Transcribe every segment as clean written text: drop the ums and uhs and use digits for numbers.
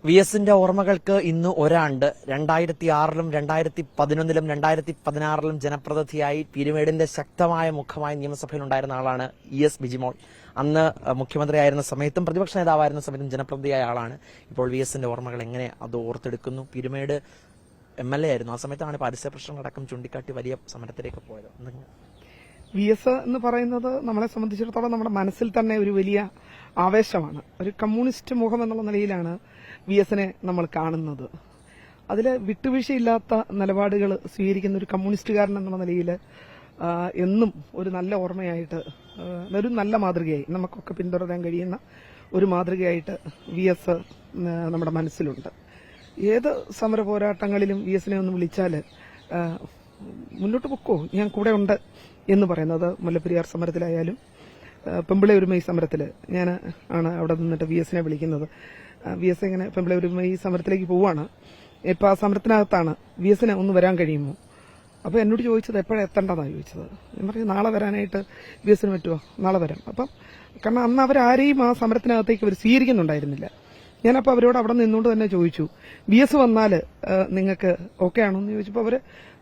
V എസിന്റെ ഓർമ്മകൾക്ക് ഇന്ന് ഒരാണ്ട് 2006-ലും 2011-ലും 2016-ലും ജനപ്രതിനിധിയായി പീരുമേടിന്റെ ശക്തമായ മുഖമായി നിയമസഭയിലുണ്ടായിരുന്ന ആളാണ് എസ് ബിജിമോൾ. അന്ന് മുഖ്യമന്ത്രിയായിരുന്ന സമയത്തും പ്രതിപക്ഷ നേതാവായിരുന്ന സമയത്തും ജനപ്രതിനിധിയായ ആളാണ്. ഇപ്പോൾ വി എസിന്റെ ഓർമ്മകൾ എങ്ങനെ അത് ഓർത്തെടുക്കുന്നു? പീരുമേട് MLA ആയിരുന്നു. ആ സമയത്താണ് പരിസര പ്രശ്നങ്ങളടക്കം ചൂണ്ടിക്കാട്ടി വലിയ സമരത്തിലേക്ക് പോയത്. വി എസ് എന്ന് പറയുന്നത് നമ്മളെ സംബന്ധിച്ചിടത്തോളം നമ്മുടെ മനസ്സിൽ തന്നെ ഒരു വലിയ ആവേശമാണ്. ഒരു കമ്മ്യൂണിസ്റ്റ് മുഖം എന്നുള്ള നിലയിലാണ് വി എസിനെ നമ്മൾ കാണുന്നത്. അതിൽ വിട്ടുവീഴ്ചയില്ലാത്ത നിലപാടുകൾ സ്വീകരിക്കുന്ന ഒരു കമ്മ്യൂണിസ്റ്റുകാരൻ എന്നുള്ള നിലയിൽ എന്നും ഒരു നല്ല ഓർമ്മയായിട്ട്, ഒരു നല്ല മാതൃകയായി നമുക്കൊക്കെ പിന്തുടരാൻ കഴിയുന്ന ഒരു മാതൃകയായിട്ട് വി എസ് നമ്മുടെ മനസ്സിലുണ്ട്. ഏത് സമര പോരാട്ടങ്ങളിലും വി എസിനെ ഒന്ന് വിളിച്ചാൽ മുന്നോട്ട് പൊക്കോ, ഞാൻ കൂടെ ഉണ്ട് എന്ന് പറയുന്നത്. മുല്ലപ്പെരിയാർ സമരത്തിലായാലും പെമ്പിള ഒരുമൈ സമരത്തിൽ ഞാൻ ആണ് അവിടെ നിന്നിട്ട് വി എസിനെ വിളിക്കുന്നത്. വി എസ് ഇങ്ങനെ പെമ്പിള ഒരുമൈ സമരത്തിലേക്ക് പോവാണ്. ഇപ്പം ആ സമരത്തിനകത്താണ് വി എസിനെ ഒന്ന് വരാൻ കഴിയുമോ? അപ്പോൾ എന്നോട് ചോദിച്ചത് എപ്പോഴാണ് എത്തേണ്ടതാണ് ചോദിച്ചത്. ഞാൻ പറഞ്ഞു നാളെ വരാനായിട്ട് വി എസിന് പറ്റുമോ? നാളെ വരാം. അപ്പം കാരണം അന്ന് അവരാരെയും ആ സമരത്തിനകത്തേക്ക് അവർ സ്വീകരിക്കുന്നുണ്ടായിരുന്നില്ല. ഞാനപ്പോൾ അവരോട് അവിടെ നിന്നുകൊണ്ട് തന്നെ ചോദിച്ചു, വി എസ് വന്നാൽ നിങ്ങൾക്ക് ഓക്കെ ആണോ എന്ന് ചോദിച്ചപ്പോൾ അവർ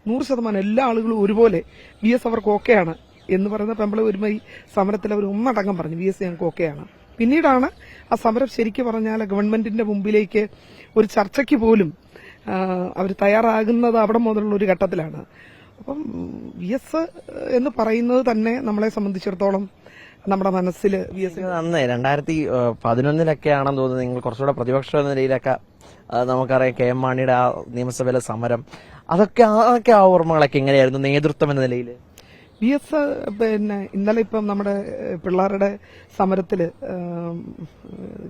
100% എല്ലാ ആളുകളും ഒരുപോലെ വി എസ് അവർക്ക് ഓക്കെയാണ് എന്ന് പറയുന്ന പെമ്പിള ഒരുമൈ സമരത്തിൽ അവർ ഒന്നടങ്കം പറഞ്ഞു വി എസ് ഞങ്ങൾക്ക് ഓക്കെയാണ്. പിന്നീടാണ് ആ സമരം ശരിക്കും പറഞ്ഞാൽ ഗവൺമെന്റിന്റെ മുമ്പിലേക്ക് ഒരു ചർച്ചയ്ക്ക് പോലും അവർ തയ്യാറാകുന്നത് അവിടെ മുതലുള്ള ഒരു ഘട്ടത്തിലാണ്. അപ്പം വി എസ് എന്ന് പറയുന്നത് തന്നെ നമ്മളെ സംബന്ധിച്ചിടത്തോളം നമ്മുടെ മനസ്സിൽ വി എസ് അന്ന് 2011-ലൊക്കെ ആണെന്ന് തോന്നുന്നു നിങ്ങൾ കുറച്ചുകൂടെ പ്രതിപക്ഷ നിലയിലൊക്കെ നമുക്കറിയാം KM മാണിയുടെ ആ നിയമസഭയിലെ സമരം, അതൊക്കെ ആ ഓർമ്മകളൊക്കെ എങ്ങനെയായിരുന്നു നേതൃത്വം എന്ന നിലയിൽ? വി എസ് ഇന്നലെ ഇപ്പം നമ്മുടെ പിള്ളേരുടെ സമരത്തിൽ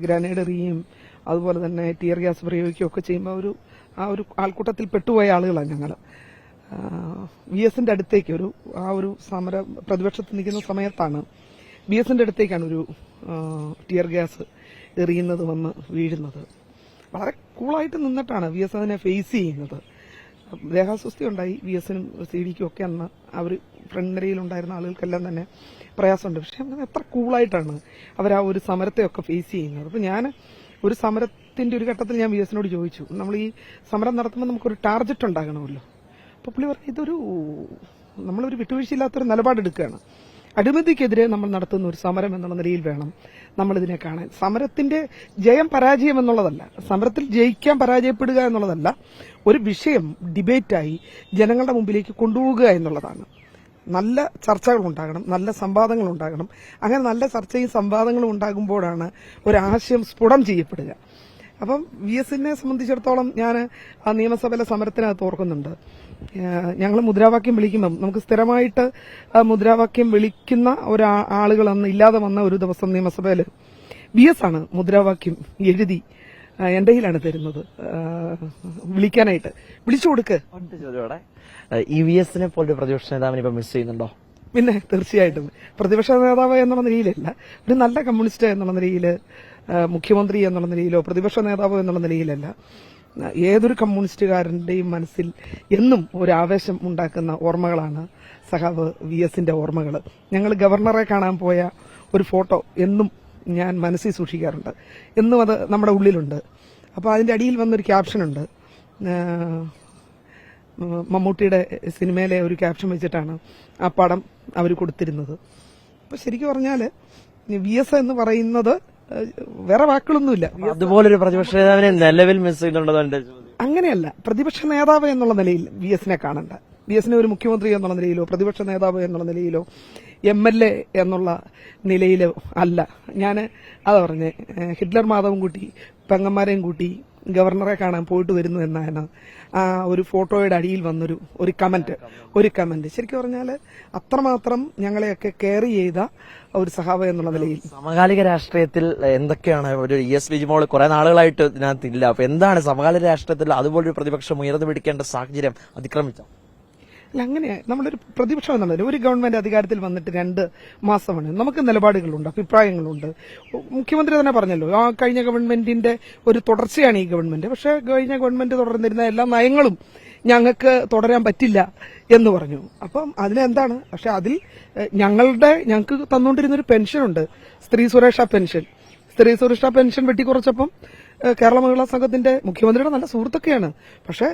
ഗ്രനേഡ് എറിയും അതുപോലെ തന്നെ ടിയർ ഗ്യാസ് പ്രയോഗിക്കുകയും ഒക്കെ ചെയ്യുമ്പോൾ ആ ഒരു ആൾക്കൂട്ടത്തിൽ പെട്ടുപോയ ആളുകളാണ് ഞങ്ങൾ. വി എസിന്റെ അടുത്തേക്ക് ആ ഒരു സമര പ്രതിപക്ഷത്ത് നിൽക്കുന്ന സമയത്താണ് വി എസിന്റെ അടുത്തേക്കാണ് ഒരു ടിയർ ഗ്യാസ് എറിയുന്നത് വന്ന് വീഴുന്നത്. വളരെ കൂളായിട്ട് നിന്നിട്ടാണ് വി എസ് അതിനെ ഫേസ് ചെയ്യുന്നത്. ദേഹാസ്വസ്ഥ ഉണ്ടായി വി എസിനും CDക്കും ഒക്കെ അന്ന് അവർ ഫ്രണ്ട് നിരയിലുണ്ടായിരുന്ന ആളുകൾക്കെല്ലാം തന്നെ പ്രയാസമുണ്ട്. പക്ഷെ അങ്ങനെ എത്ര കൂളായിട്ടാണ് അവർ ആ ഒരു സമരത്തെയൊക്കെ ഫേസ് ചെയ്യുന്നത്. അപ്പം ഞാൻ ഒരു സമരത്തിന്റെ ഒരു ഘട്ടത്തിൽ ഞാൻ വി എസിനോട് ചോദിച്ചു, നമ്മൾ ഈ സമരം നടത്തുമ്പോൾ നമുക്കൊരു ടാർഗറ്റ് ഉണ്ടാകണമല്ലോ. അപ്പോൾ പുള്ളി പറഞ്ഞു നമ്മളൊരു വിട്ടുവീഴ്ചയില്ലാത്തൊരു നിലപാടെടുക്കുകയാണ്. അഴിമതിക്കെതിരെ നമ്മൾ നടത്തുന്ന ഒരു സമരം എന്നുള്ള നിലയിൽ വേണം നമ്മളിതിനെ കാണാൻ. സമരത്തിന്റെ ജയം പരാജയം എന്നുള്ളതല്ല, സമരത്തിൽ ജയിക്കാൻ പരാജയപ്പെടുക എന്നുള്ളതല്ല, ഒരു വിഷയം ഡിബേറ്റായി ജനങ്ങളുടെ മുമ്പിലേക്ക് കൊണ്ടുപോവുക എന്നുള്ളതാണ്. നല്ല ചർച്ചകൾ ഉണ്ടാകണം, നല്ല സംവാദങ്ങൾ ഉണ്ടാകണം. അങ്ങനെ നല്ല ചർച്ചയും സംവാദങ്ങളും ഉണ്ടാകുമ്പോഴാണ് ഒരാശയം സ്ഫുടം ചെയ്യപ്പെടുക. അപ്പം വി എസിനെ സംബന്ധിച്ചിടത്തോളം ഞാൻ ആ നിയമസഭയിലെ സമരത്തിനകത്ത് ഓർക്കുന്നുണ്ട്. ഞങ്ങൾ മുദ്രാവാക്യം വിളിക്കുമ്പം നമുക്ക് സ്ഥിരമായിട്ട് മുദ്രാവാക്യം വിളിക്കുന്ന ആളുകൾ അന്ന് ഇല്ലാതെ വന്ന ഒരു ദിവസം നിയമസഭയിൽ വി എസ് ആണ് മുദ്രാവാക്യം എഴുതി എന്റെ കയ്യിലാണ് തരുന്നത് വിളിക്കാനായിട്ട്. വിളിച്ചു കൊടുക്ക്. ഈ വി എസിനെ പോലെ പ്രതിപക്ഷ നേതാവിനെ ഇപ്പൊ മിസ് ചെയ്യുന്നുണ്ടോ? പിന്നെ തീർച്ചയായിട്ടും പ്രതിപക്ഷ നേതാവ് എന്നുള്ള നിലയിലല്ല, ഒരു നല്ല കമ്മ്യൂണിസ്റ്റ് എന്നുള്ള നിലയിൽ, മുഖ്യമന്ത്രി എന്നുള്ള നിലയിലോ പ്രതിപക്ഷ നേതാവ് എന്നുള്ള നിലയിലല്ല, ഏതൊരു കമ്മ്യൂണിസ്റ്റുകാരന്റെയും മനസ്സിൽ എന്നും ഒരു ആവേശം ഉണ്ടാക്കുന്ന ഓർമ്മകളാണ് സഖാവ് വി എസിന്റെ ഓർമ്മകൾ. ഞങ്ങൾ ഗവർണറെ കാണാൻ പോയ ഒരു ഫോട്ടോ എന്നും ഞാൻ മനസ്സിൽ സൂക്ഷിക്കാറുണ്ട്. എന്നും അത് നമ്മുടെ ഉള്ളിലുണ്ട്. അപ്പോൾ അതിന്റെ അടിയിൽ വന്നൊരു ക്യാപ്ഷനുണ്ട്. മമ്മൂട്ടിയുടെ സിനിമയിലെ ഒരു ക്യാപ്ഷൻ വെച്ചിട്ടാണ് ആ പടം അവർ കൊടുത്തിരുന്നത്. അപ്പോൾ ശരിക്കും പറഞ്ഞാൽ വി എസ് എന്ന് പറയുന്നത് വേറെ വാക്കുകളൊന്നുമില്ല. അതുപോലൊരു പ്രതിപക്ഷ നേതാവിനെ നിലവിൽ മിസ് ചെയ്യുന്നുണ്ടോ? അങ്ങനെയല്ല, പ്രതിപക്ഷ നേതാവ് എന്നുള്ള നിലയിൽ വി എസിനെ കാണണ്ട. വി എസിനെ ഒരു മുഖ്യമന്ത്രി എന്നുള്ള നിലയിലോ പ്രതിപക്ഷ നേതാവ് എന്നുള്ള നിലയിലോ MLA എന്നുള്ള നിലയിലോ അല്ല. ഞാൻ അതാ പറഞ്ഞേ, ഹിറ്റ്ലർ മാധവും കൂട്ടി പെങ്ങന്മാരെയും കൂട്ടി ഗവർണറെ കാണാൻ പോയിട്ട് വരുന്നു എന്നാണ് ആ ഒരു ഫോട്ടോയുടെ അടിയിൽ വന്നൊരു കമന്റ്. ശരിക്കും പറഞ്ഞാൽ അത്രമാത്രം ഞങ്ങളെയൊക്കെ കെയർ ചെയ്ത ഒരു സഹാബ എന്നുള്ള നിലയിൽ. സമകാലിക രാഷ്ട്രീയത്തിൽ എന്തൊക്കെയാണ് ഒരു എസ് ബിജിമോൾ കുറെ നാളുകളായിട്ട് ഇതിനകത്തില്ല, അപ്പൊ എന്താണ് സമകാലിക രാഷ്ട്രീയത്തിൽ അതുപോലൊരു പ്രതിപക്ഷം ഉയർന്നു പിടിക്കേണ്ട സാഹചര്യം അതിക്രമിച്ചോ? അല്ല, അങ്ങനെ നമ്മളൊരു പ്രതിപക്ഷം എന്നുള്ളത് ഒരു ഗവൺമെന്റ് അധികാരത്തിൽ വന്നിട്ട് 2 മാസമാണ്. നമുക്ക് നിലപാടുകളുണ്ട്, അഭിപ്രായങ്ങളുണ്ട്. മുഖ്യമന്ത്രി തന്നെ പറഞ്ഞല്ലോ, ആ കഴിഞ്ഞ ഗവൺമെന്റിന്റെ ഒരു തുടർച്ചയാണ് ഈ ഗവൺമെന്റ്. പക്ഷെ കഴിഞ്ഞ ഗവൺമെന്റ് തുടർന്നിരുന്ന എല്ലാ നയങ്ങളും ഞങ്ങൾക്ക് തുടരാൻ പറ്റില്ല എന്ന് പറഞ്ഞു. അപ്പം അതിനെന്താണ്? പക്ഷെ അതിൽ ഞങ്ങൾക്ക് തന്നുകൊണ്ടിരുന്നൊരു പെൻഷനുണ്ട്, സ്ത്രീ സുരക്ഷാ പെൻഷൻ വെട്ടിക്കുറച്ചപ്പം കേരള മഹിളാ സംഘത്തിന്റെ മുഖ്യമന്ത്രിയുടെ നല്ല സുഹൃത്തൊക്കെയാണ്. പക്ഷെ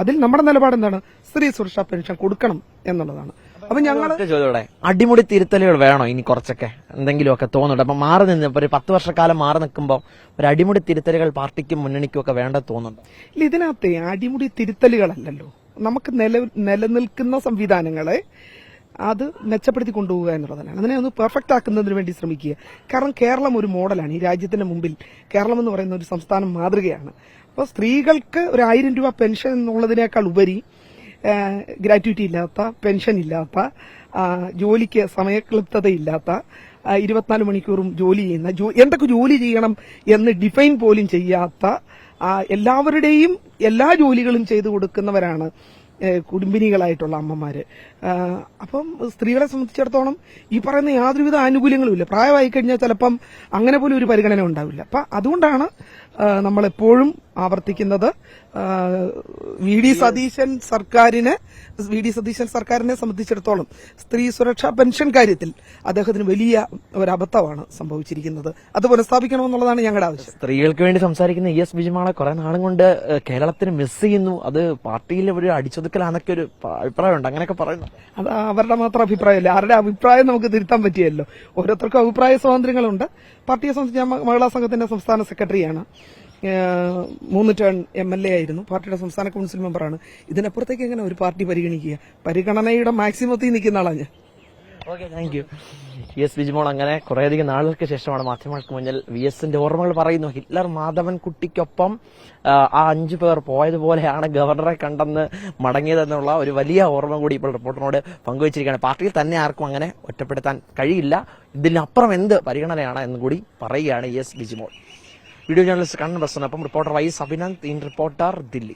അതിൽ നമ്മുടെ നിലപാട് എന്താണ്? സ്ത്രീ സുരക്ഷാ പെൻഷൻ കൊടുക്കണം എന്നുള്ളതാണ്. അപ്പൊ ഞങ്ങൾ ചോദ്യോടെ അടിമുടി തിരുത്തലുകൾ വേണോ ഇനി കുറച്ചൊക്കെ എന്തെങ്കിലുമൊക്കെ തോന്നുന്നുണ്ട്? അപ്പൊ മാറി നിന്ന് ഇപ്പൊ ഒരു 10 വർഷക്കാലം മാറി നിൽക്കുമ്പോൾ ഒരു അടിമുടി തിരുത്തലുകൾ പാർട്ടിക്കും മുന്നണിക്കും ഒക്കെ വേണ്ടെന്ന് തോന്നുന്നുണ്ട്. ഇല്ല, ഇതിനകത്തെ അടിമുടി തിരുത്തലുകളല്ലല്ലോ, നമുക്ക് നിലനിൽക്കുന്ന സംവിധാനങ്ങളെ അത് മെച്ചപ്പെടുത്തി കൊണ്ടുപോകുക എന്നുള്ളതാണ്. അതിനെ ഒന്ന് പെർഫെക്റ്റ് ആക്കുന്നതിന് വേണ്ടി ശ്രമിക്കുക. കാരണം കേരളം ഒരു മോഡലാണ്. ഈ രാജ്യത്തിന്റെ മുമ്പിൽ കേരളം എന്ന് പറയുന്ന ഒരു സംസ്ഥാനം മാതൃകയാണ്. അപ്പോൾ സ്ത്രീകൾക്ക് ഒരു 1000 രൂപ പെൻഷൻ എന്നുള്ളതിനേക്കാൾ ഉപരി ഗ്രാറ്റുവിറ്റി ഇല്ലാത്ത, പെൻഷൻ ഇല്ലാത്ത, ജോലിക്ക് സമയക്ലിപ്തതയില്ലാത്ത, 24 മണിക്കൂറും ജോലി ചെയ്യുന്ന, എന്തൊക്കെ ജോലി ചെയ്യണം എന്ന് ഡിഫൈൻ പോലും ചെയ്യാത്ത, എല്ലാവരുടെയും എല്ലാ ജോലികളും ചെയ്തു കൊടുക്കുന്നവരാണ് കുടുംബിനികളായിട്ടുള്ള അമ്മമാര്. അപ്പം സ്ത്രീകളെ സംബന്ധിച്ചിടത്തോളം ഈ പറയുന്ന യാതൊരുവിധ ആനുകൂല്യങ്ങളും ഇല്ല. പ്രായമായി കഴിഞ്ഞാൽ ചിലപ്പം അങ്ങനെ പോലും ഒരു പരിഗണന ഉണ്ടാവില്ല. അപ്പൊ അതുകൊണ്ടാണ് നമ്മളെപ്പോഴും ആവർത്തിക്കുന്നത്, വി ഡി സതീശൻ സർക്കാരിനെ സംബന്ധിച്ചിടത്തോളം സ്ത്രീ സുരക്ഷാ പെൻഷൻ കാര്യത്തിൽ അദ്ദേഹത്തിന് വലിയ ഒരു അബദ്ധമാണ് സംഭവിച്ചിരിക്കുന്നത്. അത് പുനഃസ്ഥാപിക്കണമെന്നുള്ളതാണ് ഞങ്ങളുടെ ആവശ്യം. സ്ത്രീകൾക്ക് വേണ്ടി സംസാരിക്കുന്ന ES ബിജിമോളെ കുറെ നാളും കൊണ്ട് കേരളത്തിന് മിസ് ചെയ്യുന്നു, അത് പാർട്ടിയിൽ ഒരു അടിച്ചൊതുക്കലാന്നൊക്കെ ഒരു അഭിപ്രായമുണ്ട്, അങ്ങനെയൊക്കെ പറയുന്നു. അത് അവരുടെ മാത്രം അഭിപ്രായമല്ല, ആരുടെ അഭിപ്രായം നമുക്ക് തിരുത്താൻ പറ്റിയല്ലോ. ഓരോരുത്തർക്കും അഭിപ്രായ സ്വാതന്ത്ര്യങ്ങളുണ്ട്. പാർട്ടിയെ സംബന്ധിച്ച് ഞാൻ മഹിളാ സംഘത്തിന്റെ സംസ്ഥാന സെക്രട്ടറിയാണ്. 3 ടേൺ MLA ആയിരുന്നു. പാർട്ടിയുടെ സംസ്ഥാന കൌൺസിൽ മെമ്പറാണ്. ഇതിനപ്പുറത്തേക്ക് എങ്ങനെ ഒരു പാർട്ടി പരിഗണിക്കുക? പരിഗണനയുടെ മാക്സിമത്തിൽ നിൽക്കുന്ന ആളാണ് ഞാൻ. Okay, thank you. ES Bijimol അങ്ങനെ കുറേയധികം നാളുകൾക്ക് ശേഷമാണ് മാധ്യമങ്ങൾക്ക് മുന്നിൽ VSന്റെ ഓർമ്മകൾ പറയുന്നു. ഹിറ്റ്ലർ മാധവൻകുട്ടിക്കൊപ്പം ആ 5 പേർ പോയതുപോലെയാണ് ഗവർണറെ കണ്ടെന്ന് മടങ്ങിയതെന്നുള്ള ഒരു വലിയ ഓർമ്മ കൂടി ഇപ്പോൾ റിപ്പോർട്ടറിനോട് പങ്കുവച്ചിരിക്കുകയാണ്. പാർട്ടിയിൽ തന്നെ ആർക്കും അങ്ങനെ ഒറ്റപ്പെടുത്താൻ കഴിയില്ല, ഇതിനപ്പുറം എന്ത് പരിഗണനയാണ് എന്ന് കൂടി പറയുകയാണ് ES Bijimol. Video journalist Kannan പ്രസന്നൊപ്പം റിപ്പോർട്ടർ വൈസ് അഭിനന്ദ്, ഇൻ റിപ്പോർട്ടർ, ദില്ലി.